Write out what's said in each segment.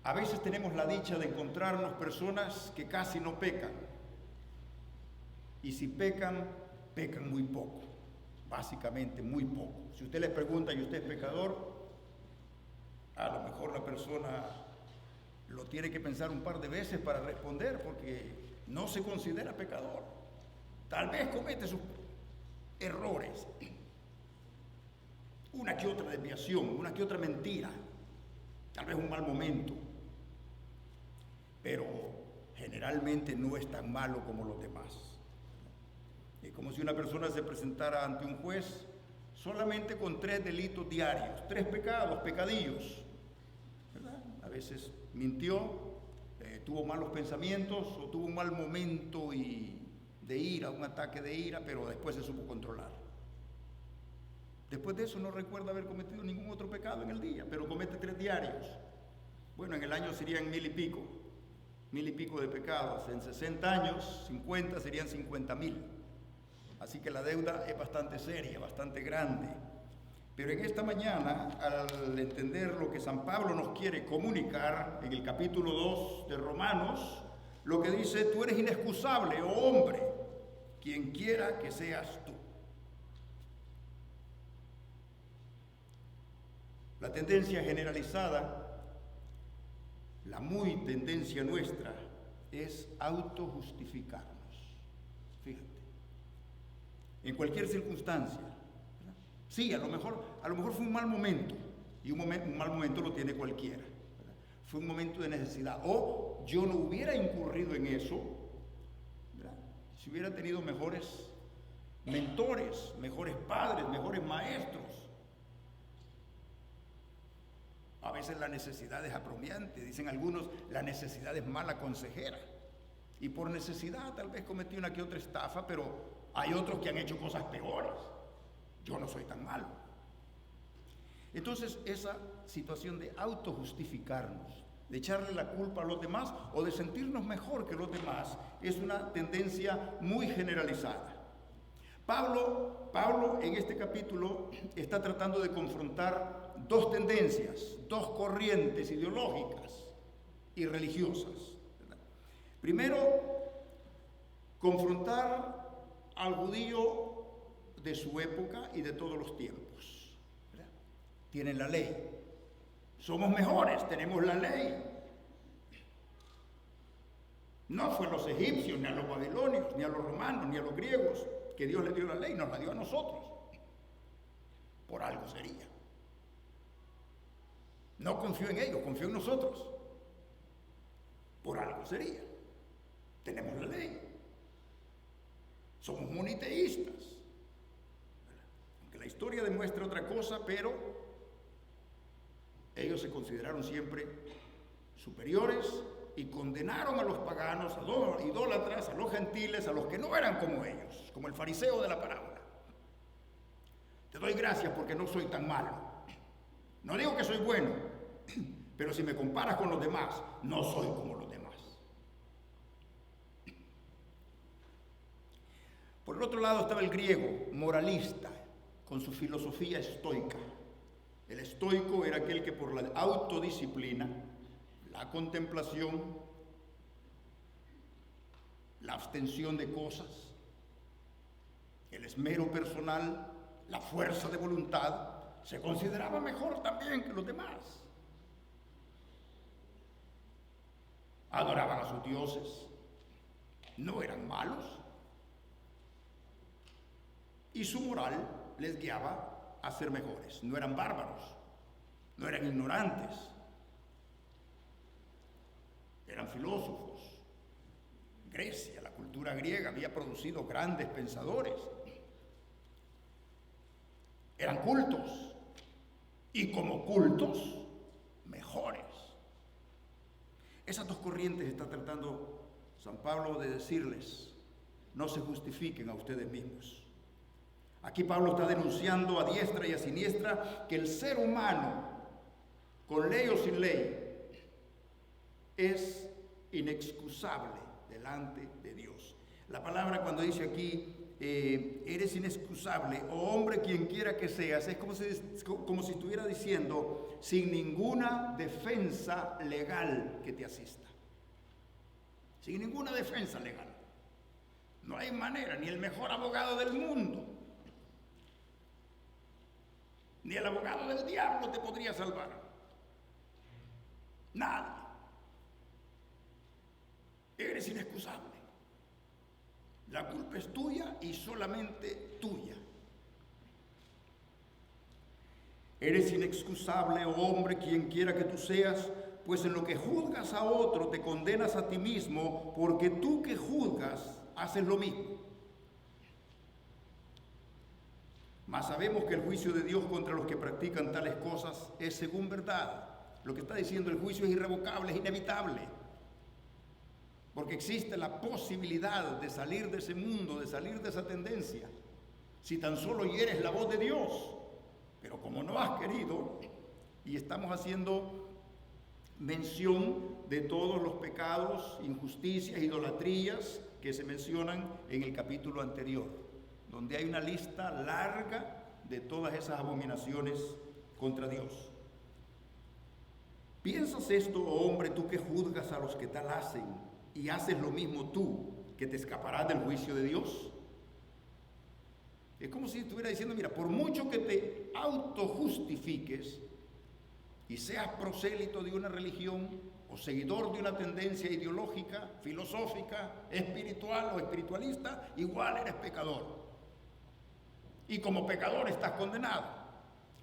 A veces tenemos la dicha de encontrarnos personas que casi no pecan. Y si pecan, pecan muy poco. Básicamente muy poco. Si usted le pregunta y usted es pecador, a lo mejor la persona lo tiene que pensar un par de veces para responder porque no se considera pecador. Tal vez comete sus errores, una que otra desviación, una que otra mentira, tal vez un mal momento, pero generalmente no es tan malo como los demás. Es como si una persona se presentara ante un juez solamente con 3 delitos diarios, 3 pecados, pecadillos, ¿verdad? A veces mintió, tuvo malos pensamientos o tuvo un mal momento de ira, un ataque de ira, pero después se supo controlar. Después de eso no recuerda haber cometido ningún otro pecado en el día, pero comete 3 diarios. Bueno, en el año serían 1000 y pico de pecados. En 60 años, 50 serían 50,000. Así que la deuda es bastante seria, bastante grande. Pero en esta mañana, al entender lo que San Pablo nos quiere comunicar en el capítulo 2 de Romanos, lo que dice: tú eres inexcusable, oh hombre, quien quiera que seas tú. La tendencia generalizada, la muy tendencia nuestra, es autojustificarnos. Fíjate, en cualquier circunstancia. Sí, a lo mejor fue un mal momento, y un mal momento lo tiene cualquiera, ¿verdad? Fue un momento de necesidad, o yo no hubiera incurrido en eso, ¿verdad? Si hubiera tenido mejores mentores, mejores padres, mejores maestros. A veces la necesidad es apremiante, dicen algunos, la necesidad es mala consejera, y por necesidad tal vez cometí una que otra estafa, pero hay otros que han hecho cosas peores. Yo no soy tan malo. Entonces, esa situación de autojustificarnos, de echarle la culpa a los demás o de sentirnos mejor que los demás, es una tendencia muy generalizada. Pablo en este capítulo está tratando de confrontar 2 tendencias, 2 corrientes ideológicas y religiosas, ¿verdad? Primero, confrontar al judío de su época y de todos los tiempos, ¿verdad? Tienen la ley, somos mejores, tenemos la ley. No fue a los egipcios, ni a los babilonios, ni a los romanos, ni a los griegos que Dios les dio la ley, nos la dio a nosotros. Por algo sería. No confío en ellos, confío en nosotros. Por algo sería. Tenemos la ley. Somos moniteístas. Aunque la historia demuestra otra cosa, pero ellos se consideraron siempre superiores y condenaron a los paganos, a los idólatras, a los gentiles, a los que no eran como ellos, como el fariseo de la parábola. Te doy gracias porque no soy tan malo. No digo que soy bueno, pero si me comparas con los demás, no soy como los demás. Por el otro lado estaba el griego, moralista, con su filosofía estoica. El estoico era aquel que por la autodisciplina, la contemplación, la abstención de cosas, el esmero personal, la fuerza de voluntad, se consideraba mejor también que los demás. Adoraban a sus dioses, no eran malos, y su moral les guiaba a ser mejores. No eran bárbaros, no eran ignorantes, eran filósofos. Grecia, la cultura griega, había producido grandes pensadores. Eran cultos, y como cultos, mejores. Esas 2 corrientes está tratando San Pablo de decirles: no se justifiquen a ustedes mismos. Aquí Pablo está denunciando a diestra y a siniestra que el ser humano, con ley o sin ley, es inexcusable delante de Dios. La palabra, cuando dice aquí eres inexcusable, o hombre quien quiera que seas, es como si estuviera diciendo, sin ninguna defensa legal que te asista. Sin ninguna defensa legal. No hay manera, ni el mejor abogado del mundo, ni el abogado del diablo te podría salvar. Nadie. Eres inexcusable. La culpa es tuya y solamente tuya. Eres inexcusable, oh hombre, quien quiera que tú seas, pues en lo que juzgas a otro te condenas a ti mismo, porque tú que juzgas haces lo mismo. Mas sabemos que el juicio de Dios contra los que practican tales cosas es según verdad. Lo que está diciendo el juicio es irrevocable, es inevitable. Porque existe la posibilidad de salir de ese mundo, de salir de esa tendencia, si tan solo oyeres la voz de Dios. Pero como no has querido, y estamos haciendo mención de todos los pecados, injusticias, idolatrías que se mencionan en el capítulo anterior, donde hay una lista larga de todas esas abominaciones contra Dios. ¿Piensas esto, oh hombre, tú que juzgas a los que tal hacen, y haces lo mismo tú, que te escaparás del juicio de Dios? Es como si estuviera diciendo, mira, por mucho que te autojustifiques y seas prosélito de una religión o seguidor de una tendencia ideológica, filosófica, espiritual o espiritualista, igual eres pecador. Y como pecador estás condenado.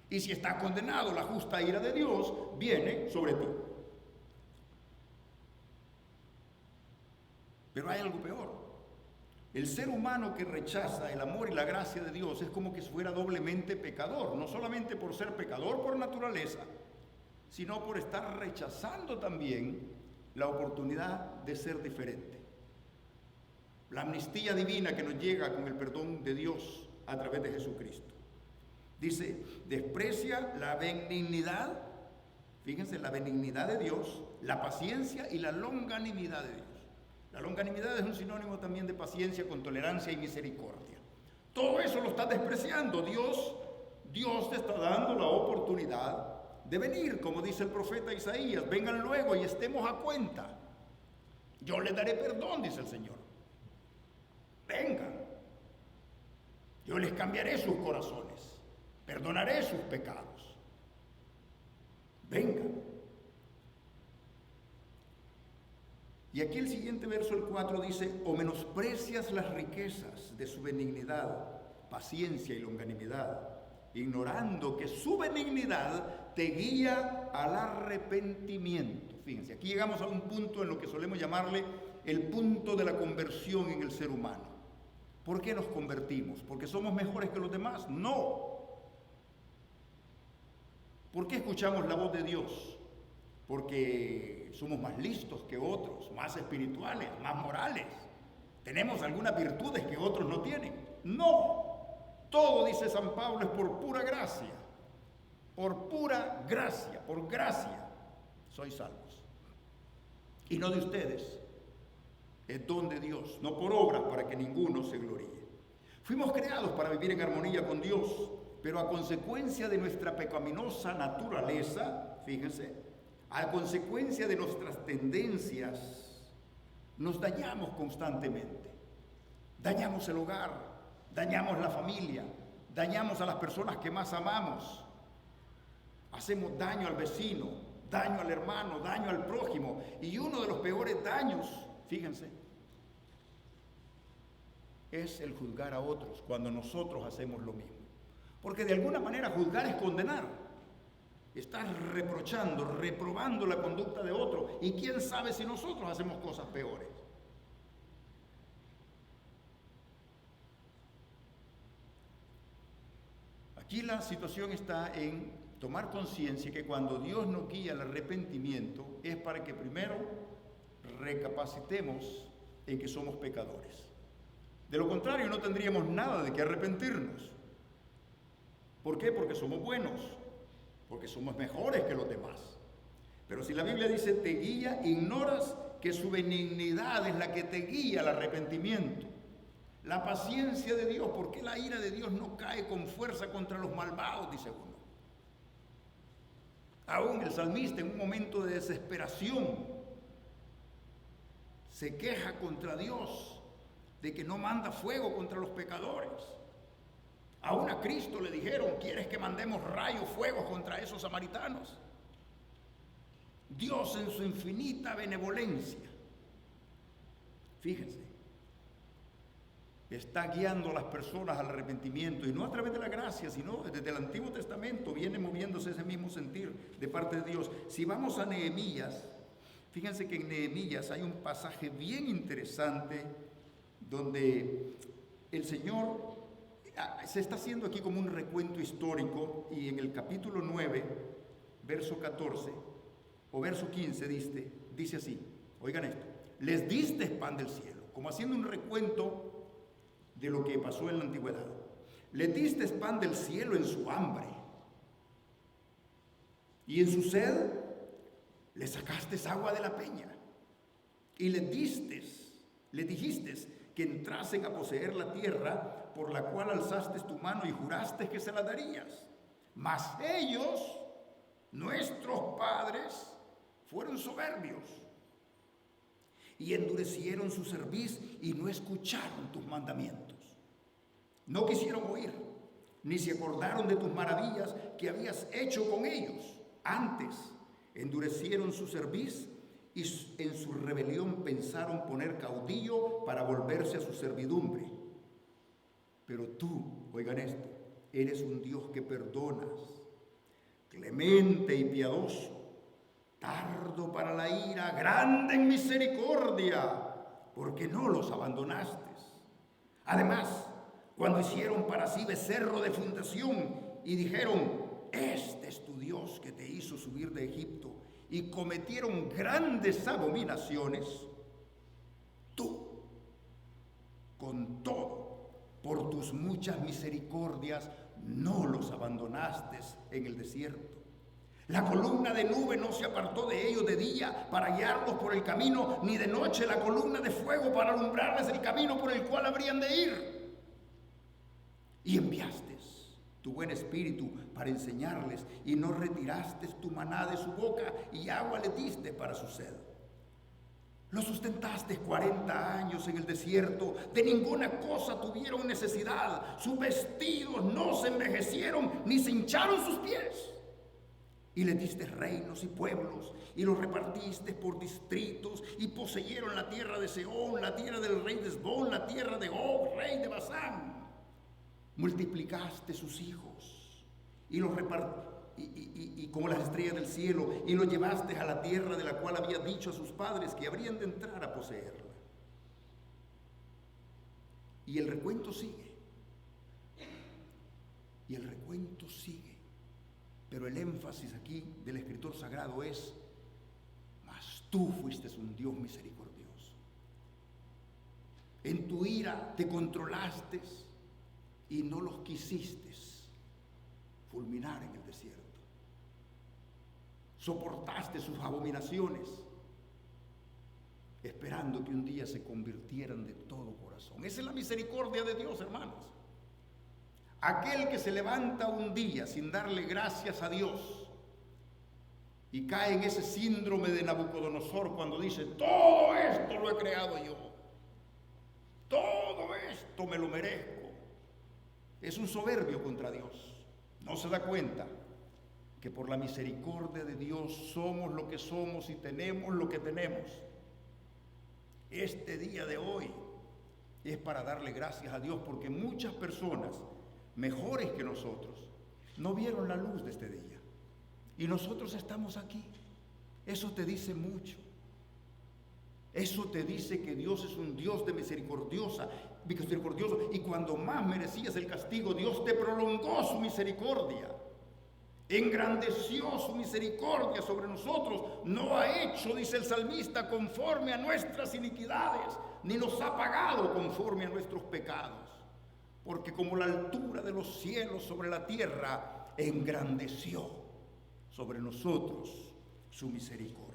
Y si estás condenado, la justa ira de Dios viene sobre ti. Pero hay algo peor. El ser humano que rechaza el amor y la gracia de Dios es como que fuera doblemente pecador, no solamente por ser pecador por naturaleza, sino por estar rechazando también la oportunidad de ser diferente. La amnistía divina que nos llega con el perdón de Dios a través de Jesucristo. Dice, desprecia la benignidad, fíjense, la benignidad de Dios, la paciencia y la longanimidad de Dios. La longanimidad es un sinónimo también de paciencia con tolerancia y misericordia. Todo eso lo está despreciando. Dios te está dando la oportunidad de venir, como dice el profeta Isaías, vengan luego y estemos a cuenta. Yo les daré perdón, dice el Señor. Vengan. Yo les cambiaré sus corazones, perdonaré sus pecados. Vengan. Y aquí el siguiente verso, el 4, dice, o menosprecias las riquezas de su benignidad, paciencia y longanimidad, ignorando que su benignidad te guía al arrepentimiento. Fíjense, aquí llegamos a un punto en lo que solemos llamarle el punto de la conversión en el ser humano. ¿Por qué nos convertimos? ¿Porque somos mejores que los demás? No. ¿Por qué escuchamos la voz de Dios? Porque somos más listos que otros, más espirituales, más morales. Tenemos algunas virtudes que otros no tienen. No. Todo, dice San Pablo, es por pura gracia. Por pura gracia, por gracia, sois salvos. Y no de ustedes. Es don de Dios, no por obras para que ninguno se gloríe. Fuimos creados para vivir en armonía con Dios, pero a consecuencia de nuestra pecaminosa naturaleza, fíjense, a consecuencia de nuestras tendencias, nos dañamos constantemente. Dañamos el hogar, dañamos la familia, dañamos a las personas que más amamos. Hacemos daño al vecino, daño al hermano, daño al prójimo. Y uno de los peores daños, fíjense, es el juzgar a otros cuando nosotros hacemos lo mismo. Porque de alguna manera juzgar es condenar. Estás reprochando, reprobando la conducta de otro. Y quién sabe si nosotros hacemos cosas peores. Aquí la situación está en tomar conciencia que cuando Dios nos guía al arrepentimiento es para que primero recapacitemos en que somos pecadores. De lo contrario, no tendríamos nada de qué arrepentirnos. ¿Por qué? Porque somos buenos, porque somos mejores que los demás. Pero si la Biblia dice te guía, ignoras que su benignidad es la que te guía al arrepentimiento. La paciencia de Dios, ¿por qué la ira de Dios no cae con fuerza contra los malvados? Dice uno. Aún el salmista en un momento de desesperación se queja contra Dios de que no manda fuego contra los pecadores. Aún a Cristo le dijeron: ¿quieres que mandemos rayos, fuego contra esos samaritanos? Dios en su infinita benevolencia, fíjense, está guiando a las personas al arrepentimiento, y no a través de la gracia, sino desde el Antiguo Testamento viene moviéndose ese mismo sentir de parte de Dios. Si vamos a Nehemías, fíjense que en Nehemías hay un pasaje bien interesante donde el Señor se está haciendo aquí como un recuento histórico, y en el capítulo 9, verso 14 o verso 15 dice así, oigan esto: les diste pan del cielo, como haciendo un recuento de lo que pasó en la antigüedad. Les diste pan del cielo en su hambre, y en su sed le sacaste agua de la peña, y les dijiste que entrasen a poseer la tierra por la cual alzaste tu mano y juraste que se la darías. Mas ellos, nuestros padres, fueron soberbios y endurecieron su cerviz y no escucharon tus mandamientos. No quisieron oír, ni se acordaron de tus maravillas que habías hecho con ellos. Antes endurecieron su cerviz y en su rebelión pensaron poner caudillo para volverse a su servidumbre. Pero tú, oigan esto, eres un Dios que perdonas, clemente y piadoso, tardo para la ira, grande en misericordia, porque no los abandonaste. Además, cuando hicieron para sí becerro de fundación y dijeron: este es tu Dios que te hizo subir de Egipto, y cometieron grandes abominaciones, tú, con todo, por tus muchas misericordias, no los abandonaste en el desierto. La columna de nube no se apartó de ellos de día para guiarlos por el camino, ni de noche la columna de fuego para alumbrarles el camino por el cual habrían de ir. Y enviaste tu buen espíritu para enseñarles, y no retiraste tu maná de su boca, y agua le diste para su sed. Los sustentaste 40 años en el desierto, de ninguna cosa tuvieron necesidad, sus vestidos no se envejecieron, ni se hincharon sus pies. Y les diste reinos y pueblos, y los repartiste por distritos, y poseyeron la tierra de Sehón, la tierra del rey de Hesbón, la tierra de Og, rey de Basán. Multiplicaste sus hijos, y los y como las estrellas del cielo, y los llevaste a la tierra de la cual había dicho a sus padres que habrían de entrar a poseerla. Y el recuento sigue. Y el recuento sigue. Pero el énfasis aquí del escritor sagrado es: mas tú fuiste un Dios misericordioso. En tu ira te controlaste y no los quisiste fulminar en el desierto. Soportaste sus abominaciones, esperando que un día se convirtieran de todo corazón. Esa es la misericordia de Dios, hermanos. Aquel que se levanta un día sin darle gracias a Dios y cae en ese síndrome de Nabucodonosor cuando dice: todo esto lo he creado yo, todo esto me lo merezco, es un soberbio contra Dios. No se da cuenta que por la misericordia de Dios somos lo que somos y tenemos lo que tenemos. Este día de hoy es para darle gracias a Dios, porque muchas personas mejores que nosotros no vieron la luz de este día, y nosotros estamos aquí. Eso te dice mucho. Eso te dice que Dios es un Dios de misericordioso, y cuando más merecías el castigo, Dios te prolongó su misericordia, engrandeció su misericordia sobre nosotros. No ha hecho, dice el salmista, conforme a nuestras iniquidades, ni nos ha pagado conforme a nuestros pecados, porque como la altura de los cielos sobre la tierra, engrandeció sobre nosotros su misericordia.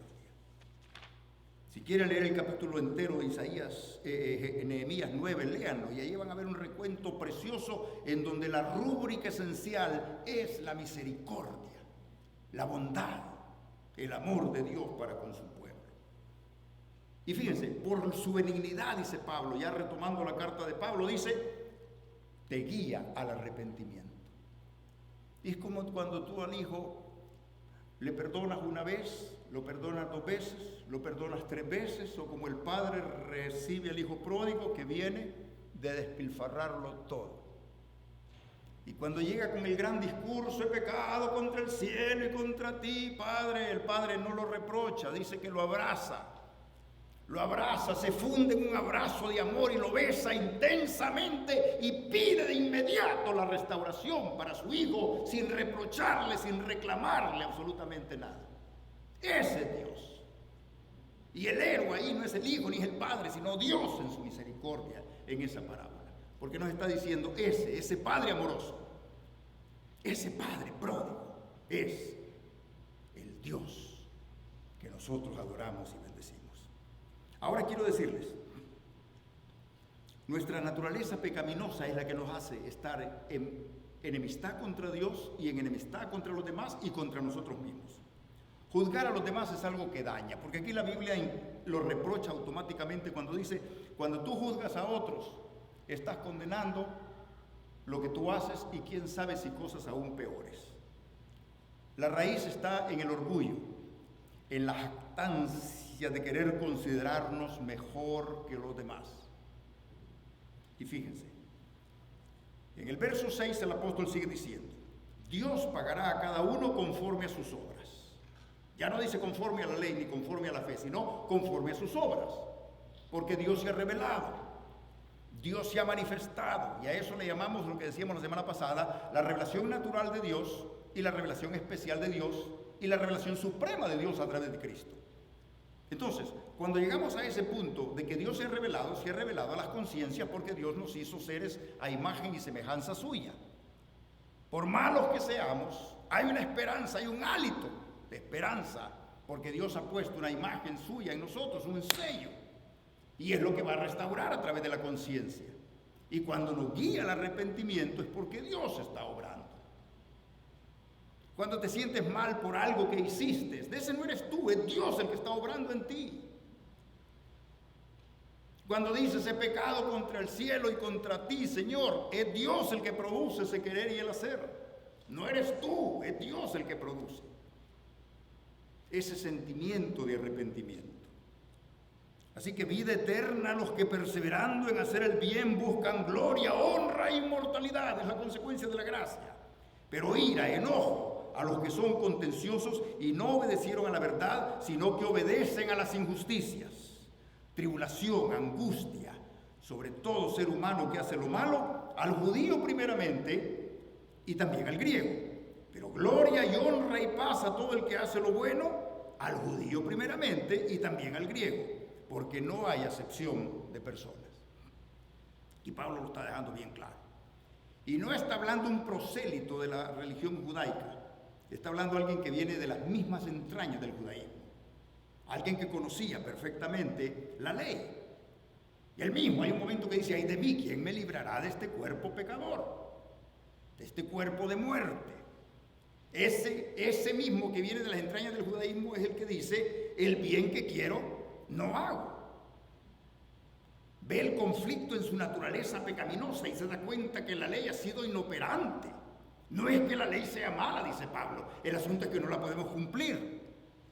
Si quieren leer el capítulo entero de Isaías, Nehemías 9, léanlo, y ahí van a ver un recuento precioso en donde la rúbrica esencial es la misericordia, la bondad, el amor de Dios para con su pueblo. Y fíjense, por su benignidad, dice Pablo, ya retomando la carta de Pablo, dice, te guía al arrepentimiento. Y es como cuando tú al hijo le perdonas una vez, lo perdonas 2 veces, lo perdonas 3 veces, o como el padre recibe al hijo pródigo que viene de despilfarrarlo todo. Y cuando llega con el gran discurso, he pecado contra el cielo y contra ti, Padre, el Padre no lo reprocha, dice que lo abraza, se funde en un abrazo de amor y lo besa intensamente y pide de inmediato la restauración para su hijo sin reprocharle, sin reclamarle absolutamente nada. Ese es Dios. Y el héroe ahí no es el hijo ni es el padre, sino Dios en su misericordia en esa parábola. Porque nos está diciendo ese padre amoroso, ese padre pródigo es el Dios que nosotros adoramos y bendecimos. Ahora quiero decirles, nuestra naturaleza pecaminosa es la que nos hace estar en enemistad contra Dios y en enemistad contra los demás y contra nosotros mismos. Juzgar a los demás es algo que daña, porque aquí la Biblia lo reprocha automáticamente cuando dice, cuando tú juzgas a otros, estás condenando lo que tú haces y quién sabe si cosas aún peores. La raíz está en el orgullo, en la jactancia de querer considerarnos mejor que los demás. Y fíjense, en el verso 6 el apóstol sigue diciendo, Dios pagará a cada uno conforme a sus obras. Ya no dice conforme a la ley ni conforme a la fe, sino conforme a sus obras, porque Dios se ha revelado, Dios se ha manifestado, y a eso le llamamos lo que decíamos la semana pasada, la revelación natural de Dios y la revelación especial de Dios y la revelación suprema de Dios a través de Cristo. Entonces, cuando llegamos a ese punto de que Dios se ha revelado a las conciencias porque Dios nos hizo seres a imagen y semejanza suya. Por malos que seamos, hay una esperanza, hay un hálito de esperanza, porque Dios ha puesto una imagen suya en nosotros, un sello, y es lo que va a restaurar a través de la conciencia. Y cuando nos guía al arrepentimiento es porque Dios está obrando. Cuando te sientes mal por algo que hiciste, de ese no eres tú, es Dios el que está obrando en ti. Cuando dices he pecado contra el cielo y contra ti, Señor, es Dios el que produce ese querer y el hacer. No eres tú, es Dios el que produce ese sentimiento de arrepentimiento. Así que vida eterna a los que perseverando en hacer el bien buscan gloria, honra e inmortalidad, es la consecuencia de la gracia. Pero ira, enojo a los que son contenciosos y no obedecieron a la verdad, sino que obedecen a las injusticias. Tribulación, angustia, sobre todo ser humano que hace lo malo, al judío primeramente y también al griego. Pero gloria y honra y paz a todo el que hace lo bueno, al judío primeramente y también al griego, porque no hay acepción de personas. Y Pablo lo está dejando bien claro. Y no está hablando un prosélito de la religión judaica, está hablando alguien que viene de las mismas entrañas del judaísmo, alguien que conocía perfectamente la ley. Y él mismo, hay un momento que dice, ay de mí, ¿quién me librará de este cuerpo pecador? De este cuerpo de muerte. Ese mismo que viene de las entrañas del judaísmo es el que dice, el bien que quiero, no hago. Ve el conflicto en su naturaleza pecaminosa y se da cuenta que la ley ha sido inoperante. No es que la ley sea mala, dice Pablo, el asunto es que no la podemos cumplir.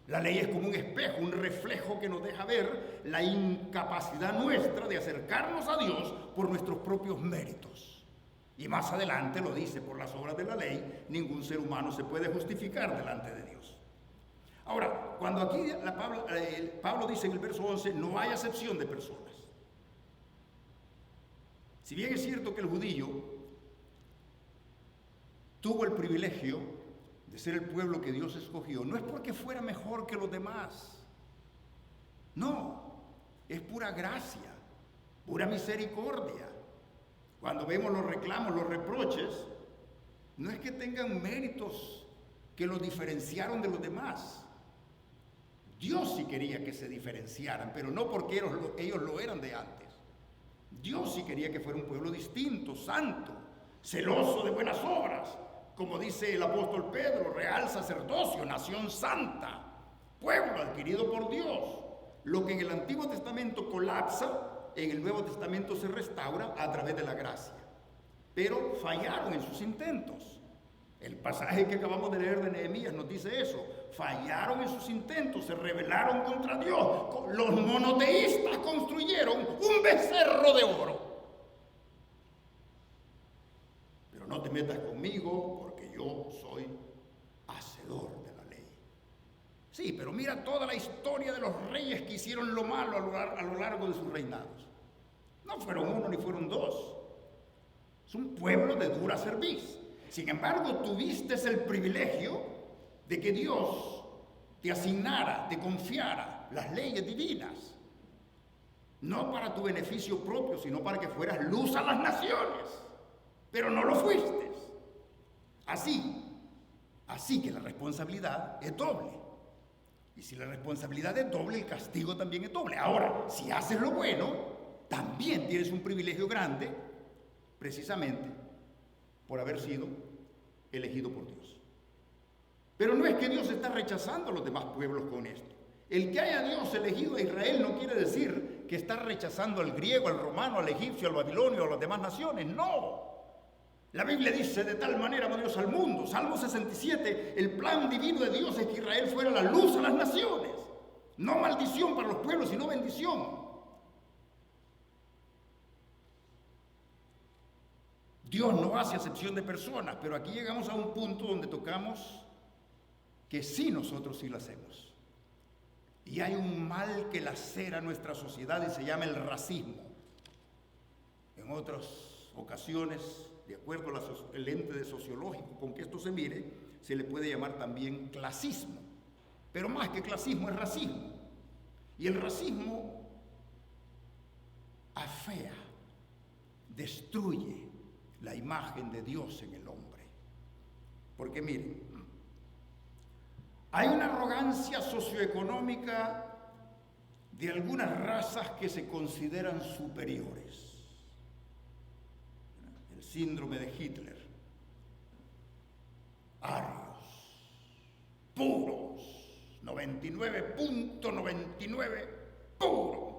La ley es como un espejo, un reflejo que nos deja ver la incapacidad nuestra de acercarnos a Dios por nuestros propios méritos. Y más adelante lo dice, por las obras de la ley, ningún ser humano se puede justificar delante de Dios. Ahora, cuando aquí Pablo dice en el verso 11, no hay acepción de personas. Si bien es cierto que el judío tuvo el privilegio de ser el pueblo que Dios escogió, no es porque fuera mejor que los demás. No, es pura gracia, pura misericordia. Cuando vemos los reclamos, los reproches, no es que tengan méritos que los diferenciaron de los demás. Dios sí quería que se diferenciaran, pero no porque ellos lo eran de antes. Dios sí quería que fuera un pueblo distinto, santo, celoso de buenas obras, como dice el apóstol Pedro, real sacerdocio, nación santa, pueblo adquirido por Dios. Lo que en el Antiguo Testamento colapsa, en el Nuevo Testamento se restaura a través de la gracia. Pero fallaron en sus intentos. El pasaje que acabamos de leer de Nehemías nos dice eso. Fallaron en sus intentos, se rebelaron contra Dios. Los monoteístas construyeron un becerro de oro. Pero no te metas conmigo porque yo soy hacedor de la ley. Sí, pero mira toda la historia de los reyes que hicieron lo malo a lo largo de sus reinados. No fueron uno ni fueron dos. Es un pueblo de dura cerviz. Sin embargo, tuviste el privilegio de que Dios te asignara, te confiara las leyes divinas. No para tu beneficio propio, sino para que fueras luz a las naciones. Pero no lo fuiste. Así que la responsabilidad es doble. Y si la responsabilidad es doble, el castigo también es doble. Ahora, si haces lo bueno, también tienes un privilegio grande, precisamente por haber sido elegido por Dios. Pero no es que Dios está rechazando a los demás pueblos con esto. El que haya Dios elegido a Israel no quiere decir que está rechazando al griego, al romano, al egipcio, al babilonio, a las demás naciones. No. La Biblia dice: de tal manera amó Dios al mundo. Salmo 67, el plan divino de Dios es que Israel fuera la luz a las naciones. No maldición para los pueblos, sino bendición. Dios no hace acepción de personas, pero aquí llegamos a un punto donde tocamos que sí, nosotros sí lo hacemos. Y hay un mal que lacera nuestra sociedad y se llama el racismo. En otras ocasiones, de acuerdo al ente de sociológico con que esto se mire, se le puede llamar también clasismo. Pero más que clasismo es racismo. Y el racismo afea, destruye la imagen de Dios en el hombre. Porque miren, hay una arrogancia socioeconómica de algunas razas que se consideran superiores. El síndrome de Hitler. Arios, puros, 99.99 puro.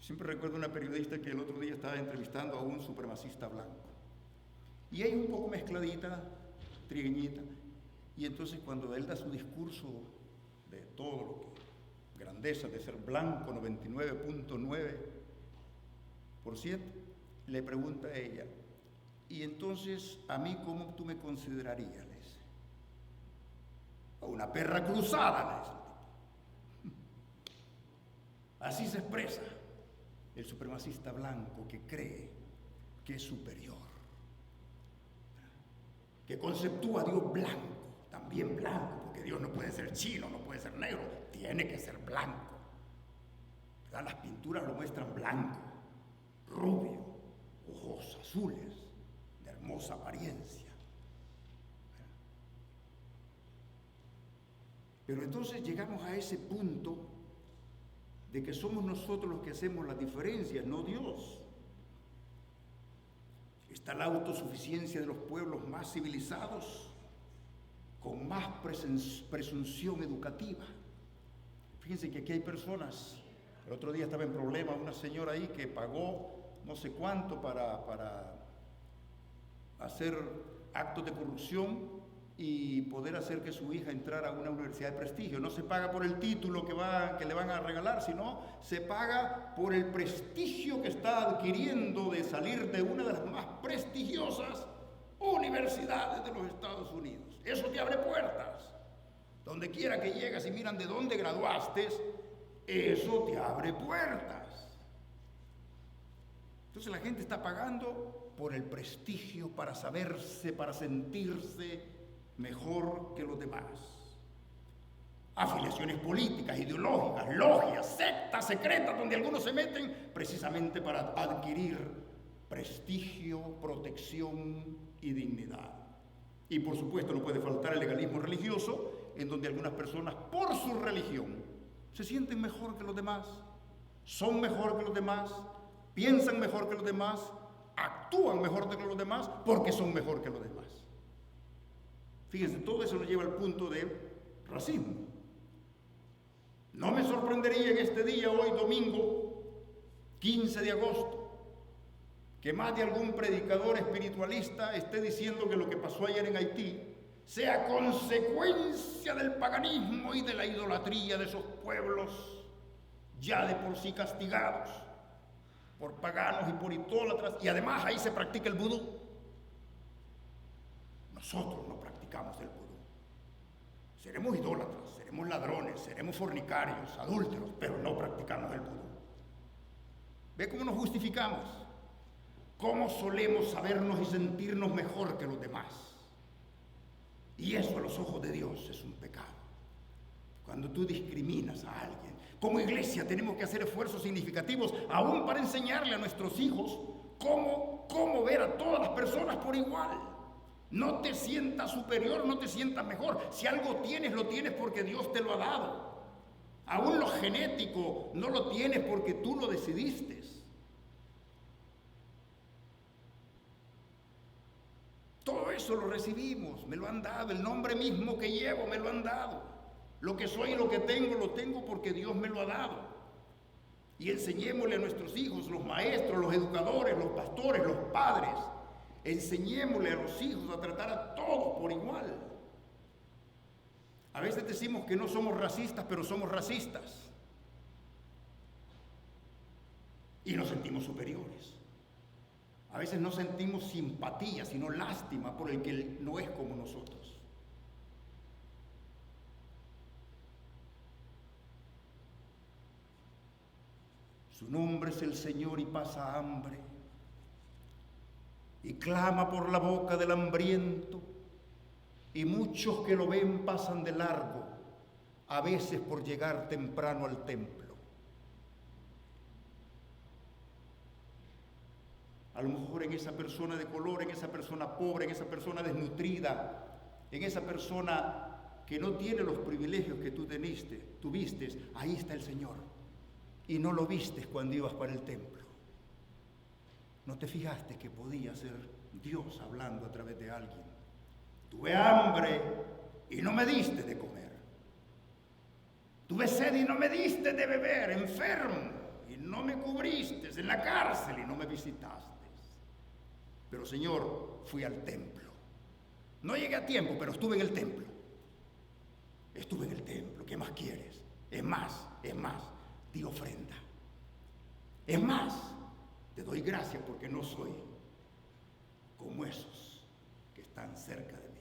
Siempre recuerdo una periodista que el otro día estaba entrevistando a un supremacista blanco. Y ella un poco mezcladita, trigueñita. Y entonces cuando él da su discurso de todo lo que, grandeza de ser blanco, 99.9%, le pregunta a ella: y entonces, ¿a mí cómo tú me considerarías? Le dice. A una perra cruzada, le dice. Así se expresa el supremacista blanco que cree que es superior, que conceptúa a Dios blanco, también blanco, porque Dios no puede ser chino, no puede ser negro, tiene que ser blanco. Las pinturas lo muestran blanco, rubio, ojos azules, de hermosa apariencia. Pero entonces llegamos a ese punto de que somos nosotros los que hacemos las diferencias, no Dios. Está la autosuficiencia de los pueblos más civilizados, con más presunción educativa. Fíjense que aquí hay personas, el otro día estaba en problema una señora ahí que pagó no sé cuánto para hacer actos de corrupción y poder hacer que su hija entrara a una universidad de prestigio. No se paga por el título que le van a regalar, sino se paga por el prestigio que está adquiriendo de salir de una de las más prestigiosas universidades de los Estados Unidos. Eso te abre puertas. Donde quiera que llegas y miran de dónde graduaste, eso te abre puertas. Entonces la gente está pagando por el prestigio, para saberse, para sentirse mejor que los demás. Afiliaciones políticas, ideológicas, logias, sectas secretas donde algunos se meten precisamente para adquirir prestigio, protección y dignidad. Y por supuesto no puede faltar el legalismo religioso, en donde algunas personas, por su religión, se sienten mejor que los demás, son mejor que los demás, piensan mejor que los demás, actúan mejor que los demás porque son mejor que los demás. Fíjense, todo eso nos lleva al punto de racismo. No me sorprendería en este día, hoy domingo, 15 de agosto, que más de algún predicador espiritualista esté diciendo que lo que pasó ayer en Haití sea consecuencia del paganismo y de la idolatría de esos pueblos ya de por sí castigados por paganos y por idólatras, y además ahí se practica el vudú. Nosotros no practicamos el vudú. Seremos idólatras, seremos ladrones, seremos fornicarios, adúlteros, pero no practicamos el vudú. ¿Ve cómo nos justificamos? ¿Cómo solemos sabernos y sentirnos mejor que los demás? Y eso a los ojos de Dios es un pecado. Cuando tú discriminas a alguien, como iglesia tenemos que hacer esfuerzos significativos, aún para enseñarle a nuestros hijos cómo ver a todas las personas por igual. No te sientas superior, no te sientas mejor. Si algo tienes, lo tienes porque Dios te lo ha dado. Aún lo genético no lo tienes porque tú lo decidiste. Todo eso lo recibimos, me lo han dado, el nombre mismo que llevo me lo han dado. Lo que soy y lo que tengo, lo tengo porque Dios me lo ha dado. Y enseñémosle a nuestros hijos, los maestros, los educadores, los pastores, los padres, enseñémosle a los hijos a tratar a todos por igual. A veces decimos que no somos racistas, pero somos racistas. Y nos sentimos superiores. A veces no sentimos simpatía, sino lástima por el que no es como nosotros. Su nombre es el Señor y pasa hambre, y clama por la boca del hambriento, y muchos que lo ven pasan de largo, a veces por llegar temprano al templo. A lo mejor en esa persona de color, en esa persona pobre, en esa persona desnutrida, en esa persona que no tiene los privilegios que tú tuviste, ahí está el Señor. Y no lo vistes cuando ibas para el templo. No te fijaste que podía ser Dios hablando a través de alguien. Tuve hambre y no me diste de comer. Tuve sed y no me diste de beber, enfermo y no me cubriste, en la cárcel y no me visitaste. Pero Señor, fui al templo. No llegué a tiempo, pero estuve en el templo. Estuve en el templo, ¿qué más quieres? Es más, di ofrenda. Es más, te doy gracias porque no soy como esos que están cerca de mí,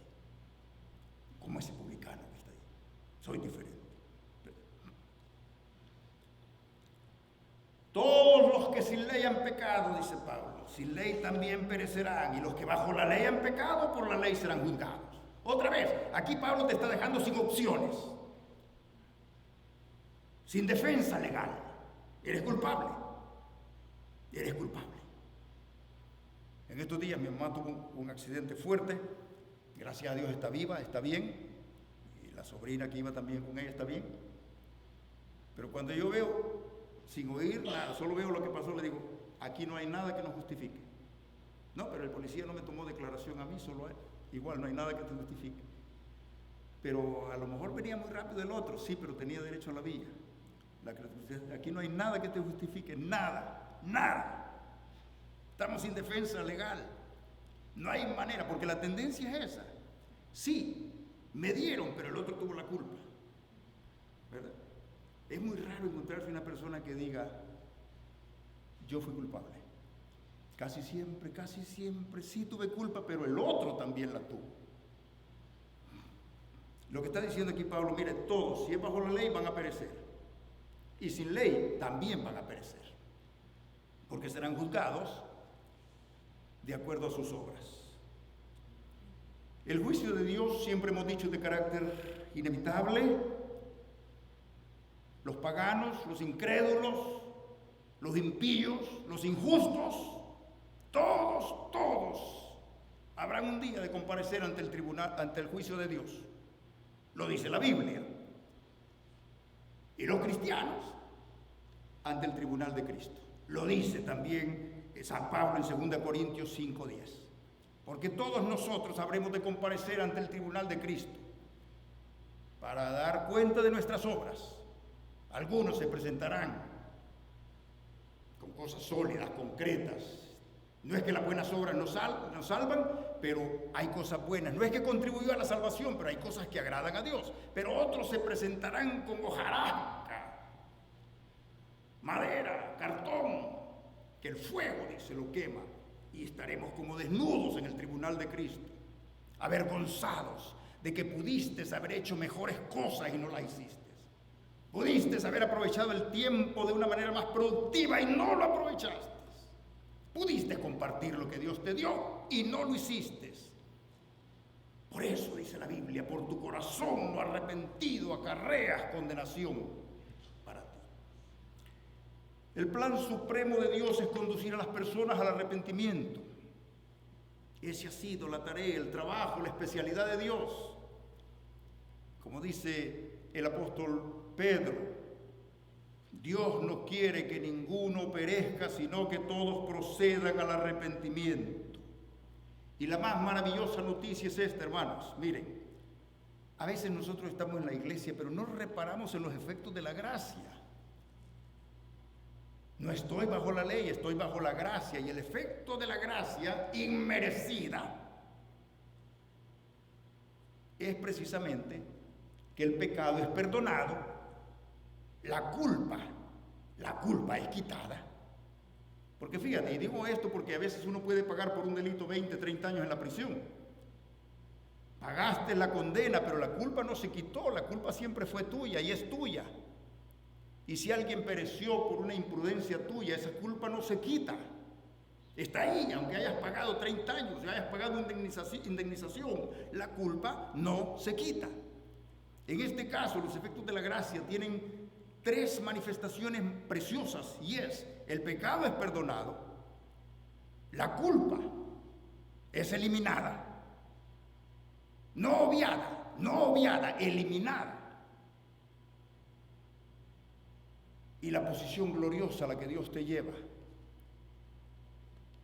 como ese publicano que está ahí. Soy diferente. Todos los que sin ley han pecado, dice Pablo, sin ley también perecerán, y los que bajo la ley han pecado, por la ley serán juzgados. Otra vez, aquí Pablo te está dejando sin opciones, sin defensa legal. Eres culpable. Eres culpable. En estos días mi mamá tuvo un accidente fuerte, gracias a Dios está viva, está bien, y la sobrina que iba también con ella está bien. Pero cuando yo veo, sin oír nada, solo veo lo que pasó, le digo, aquí no hay nada que nos justifique. No, pero el policía no me tomó declaración a mí, solo a él. Igual no hay nada que te justifique. Pero a lo mejor venía muy rápido el otro, sí, pero tenía derecho a la villa. Aquí no hay nada que te justifique, nada, nada. Estamos sin defensa legal. No hay manera, porque la tendencia es esa. Sí, me dieron, pero el otro tuvo la culpa. ¿Verdad? Es muy raro encontrarse una persona que diga, yo fui culpable. Casi siempre, sí tuve culpa, pero el otro también la tuvo. Lo que está diciendo aquí Pablo, mire, todos, si es bajo la ley, van a perecer. Y sin ley, también van a perecer. Porque serán juzgados de acuerdo a sus obras. El juicio de Dios, siempre hemos dicho, es de carácter inevitable. Los paganos, los incrédulos, los impíos, los injustos, todos habrán un día de comparecer ante el tribunal, ante el juicio de Dios. Lo dice la Biblia. Y los cristianos ante el tribunal de Cristo. Lo dice también San Pablo en 2 Corintios 5:10. Porque todos nosotros habremos de comparecer ante el tribunal de Cristo para dar cuenta de nuestras obras. Algunos se presentarán con cosas sólidas, concretas. No es que las buenas obras nos salvan, pero hay cosas buenas. No es que contribuyó a la salvación, pero hay cosas que agradan a Dios. Pero otros se presentarán con hojarasca, madera, cartón, que el fuego, dice, lo quema. Y estaremos como desnudos en el tribunal de Cristo, avergonzados de que pudiste haber hecho mejores cosas y no las hiciste. Pudiste haber aprovechado el tiempo de una manera más productiva y no lo aprovechaste. Pudiste compartir lo que Dios te dio y no lo hiciste. Por eso dice la Biblia, por tu corazón no arrepentido acarreas condenación para ti. El plan supremo de Dios es conducir a las personas al arrepentimiento. Esa ha sido la tarea, el trabajo, la especialidad de Dios. Como dice el apóstol Pedro, Dios no quiere que ninguno perezca, sino que todos procedan al arrepentimiento. Y la más maravillosa noticia es esta, hermanos. Miren, a veces nosotros estamos en la iglesia, pero no reparamos en los efectos de la gracia. No estoy bajo la ley, estoy bajo la gracia. Y el efecto de la gracia inmerecida es precisamente que el pecado es perdonado. La culpa es quitada. Porque fíjate, y digo esto porque a veces uno puede pagar por un delito 20, 30 años en la prisión. Pagaste la condena, pero la culpa no se quitó, la culpa siempre fue tuya y es tuya. Y si alguien pereció por una imprudencia tuya, esa culpa no se quita. Está ahí, aunque hayas pagado 30 años, y hayas pagado indemnización, la culpa no se quita. En este caso, los efectos de la gracia tienen 3 manifestaciones preciosas, y es: el pecado es perdonado, la culpa es eliminada, no obviada, eliminada, y la posición gloriosa a la que Dios te lleva,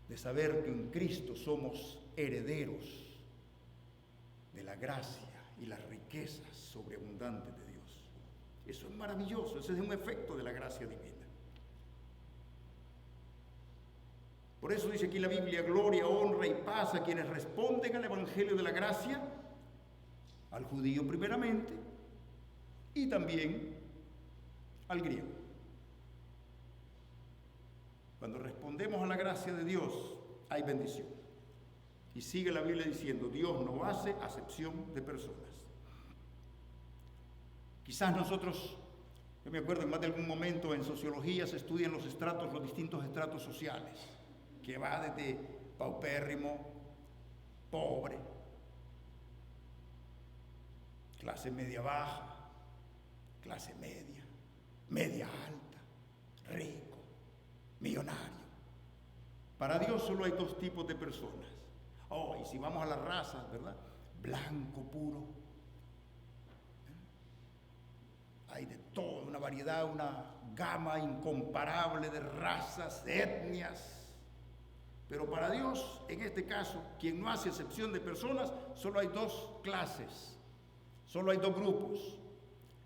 de saber que en Cristo somos herederos de la gracia y las riquezas sobreabundantes de Dios. Eso es maravilloso, ese es un efecto de la gracia divina. Por eso dice aquí la Biblia: gloria, honra y paz a quienes responden al evangelio de la gracia, al judío primeramente y también al griego. Cuando respondemos a la gracia de Dios, hay bendición. Y sigue la Biblia diciendo: Dios no hace acepción de personas. Quizás nosotros, yo me acuerdo en más de algún momento en sociología se estudian los distintos estratos sociales, que va desde paupérrimo, pobre, clase media baja, clase media, media alta, rico, millonario. Para Dios solo hay 2 tipos de personas. Y si vamos a las razas, ¿verdad? Blanco puro. Hay de todo, una variedad, una gama incomparable de razas, de etnias. Pero para Dios, en este caso, quien no hace excepción de personas, solo hay 2 clases, solo hay 2 grupos: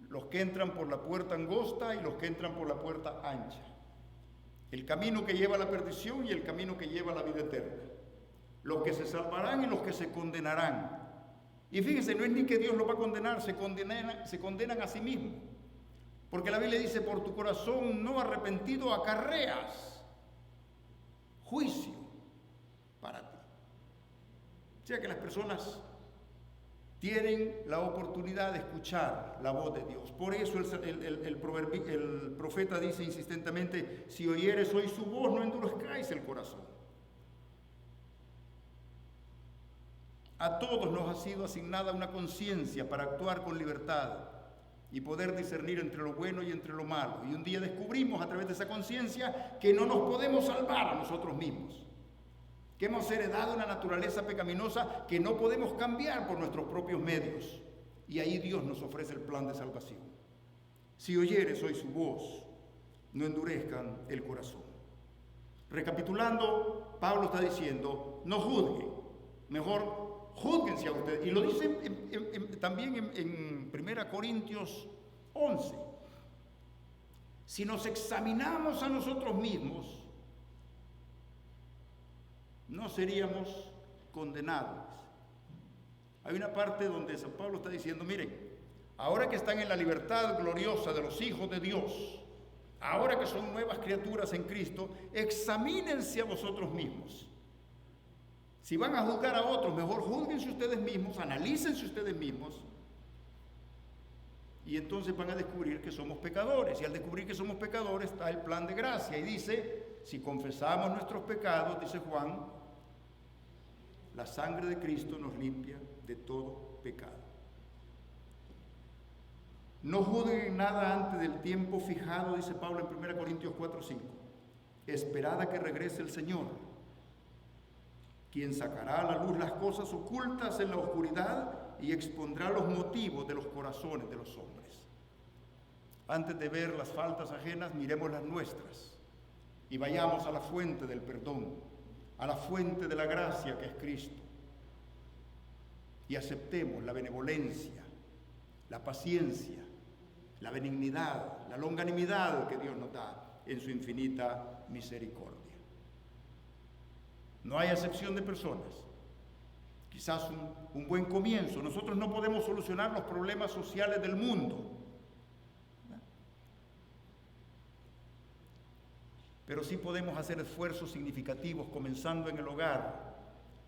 los que entran por la puerta angosta y los que entran por la puerta ancha. El camino que lleva a la perdición y el camino que lleva a la vida eterna. Los que se salvarán y los que se condenarán. Y fíjense, no es ni que Dios los va a condenar, se condenan a sí mismos. Porque la Biblia dice: por tu corazón no arrepentido acarreas juicio para ti. O sea que las personas tienen la oportunidad de escuchar la voz de Dios. Por eso el profeta dice insistentemente: si oyeres hoy su voz, no endurezcáis el corazón. A todos nos ha sido asignada una conciencia para actuar con libertad y poder discernir entre lo bueno y entre lo malo. Y un día descubrimos a través de esa conciencia que no nos podemos salvar a nosotros mismos, que hemos heredado una naturaleza pecaminosa que no podemos cambiar por nuestros propios medios. Y ahí Dios nos ofrece el plan de salvación. Si oyeres hoy su voz, no endurezcan el corazón. Recapitulando, Pablo está diciendo, no juzguen, mejor júzguense a ustedes. Y lo dice también en 1 Corintios 11. Si nos examinamos a nosotros mismos, no seríamos condenados. Hay una parte donde San Pablo está diciendo, miren, ahora que están en la libertad gloriosa de los hijos de Dios, ahora que son nuevas criaturas en Cristo, examínense a vosotros mismos. Si van a juzgar a otros, mejor júzguense ustedes mismos, analícense ustedes mismos, y entonces van a descubrir que somos pecadores. Y al descubrir que somos pecadores está el plan de gracia. Y dice, si confesamos nuestros pecados, dice Juan, la sangre de Cristo nos limpia de todo pecado. No juzguen nada antes del tiempo fijado, dice Pablo en 1 Corintios 4:5. Esperad a que regrese el Señor, quien sacará a la luz las cosas ocultas en la oscuridad y expondrá los motivos de los corazones de los hombres. Antes de ver las faltas ajenas, miremos las nuestras y vayamos a la fuente del perdón, a la fuente de la gracia que es Cristo, y aceptemos la benevolencia, la paciencia, la benignidad, la longanimidad que Dios nos da en su infinita misericordia. No hay acepción de personas. Quizás un buen comienzo. Nosotros no podemos solucionar los problemas sociales del mundo, pero sí podemos hacer esfuerzos significativos, comenzando en el hogar,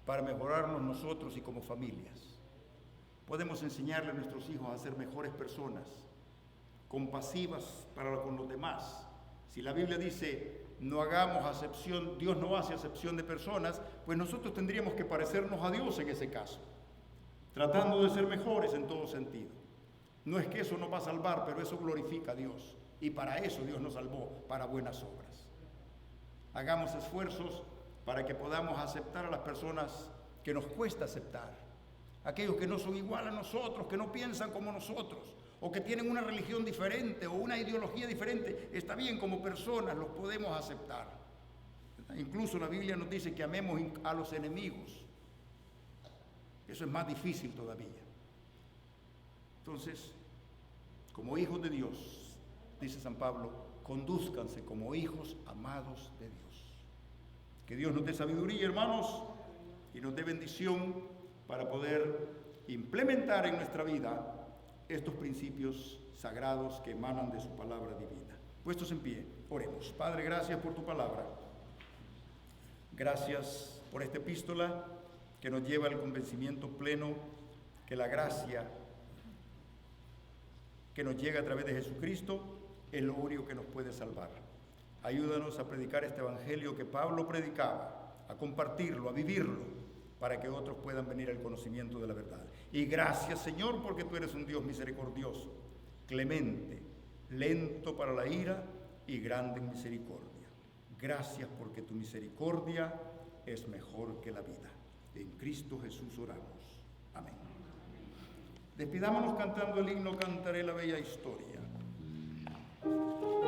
para mejorarnos nosotros y como familias. Podemos enseñarle a nuestros hijos a ser mejores personas, compasivas para con los demás. Si la Biblia dice, no hagamos acepción, Dios no hace acepción de personas, pues nosotros tendríamos que parecernos a Dios en ese caso, tratando de ser mejores en todo sentido. No es que eso nos va a salvar, pero eso glorifica a Dios. Y para eso Dios nos salvó, para buenas obras. Hagamos esfuerzos para que podamos aceptar a las personas que nos cuesta aceptar. Aquellos que no son igual a nosotros, que no piensan como nosotros, o que tienen una religión diferente o una ideología diferente. Está bien, como personas los podemos aceptar. Incluso la Biblia nos dice que amemos a los enemigos. Eso es más difícil todavía. Entonces, como hijos de Dios, dice San Pablo, condúzcanse como hijos amados de Dios. Que Dios nos dé sabiduría, hermanos, y nos dé bendición para poder implementar en nuestra vida estos principios sagrados que emanan de su palabra divina. Puestos en pie, oremos. Padre, gracias por tu palabra. Gracias por esta epístola que nos lleva al convencimiento pleno que la gracia que nos llega a través de Jesucristo es lo único que nos puede salvar. Ayúdanos a predicar este evangelio que Pablo predicaba, a compartirlo, a vivirlo, para que otros puedan venir al conocimiento de la verdad. Y gracias, Señor, porque tú eres un Dios misericordioso, clemente, lento para la ira y grande en misericordia. Gracias porque tu misericordia es mejor que la vida. En Cristo Jesús oramos. Amén. Despidámonos cantando el himno Cantaré la bella historia. Jesús.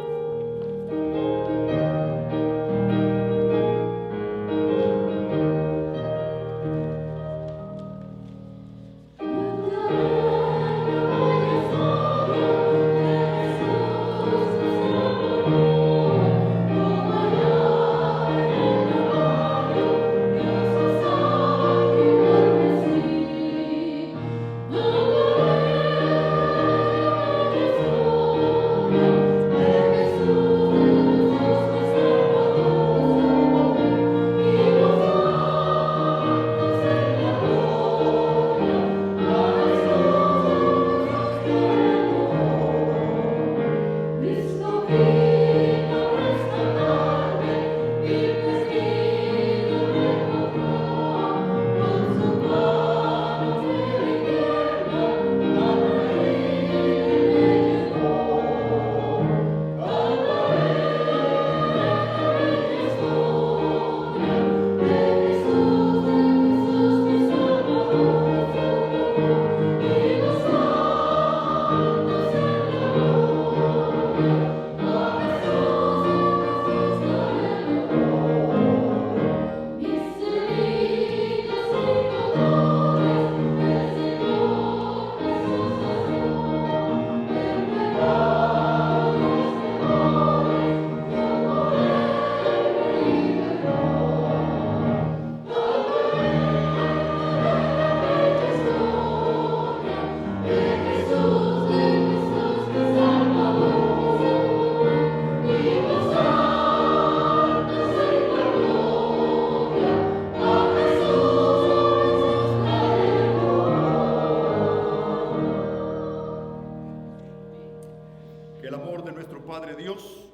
nuestro Padre Dios,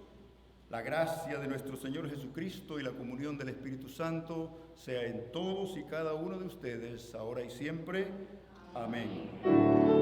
la gracia de nuestro Señor Jesucristo y la comunión del Espíritu Santo sea en todos y cada uno de ustedes, ahora y siempre. Amén.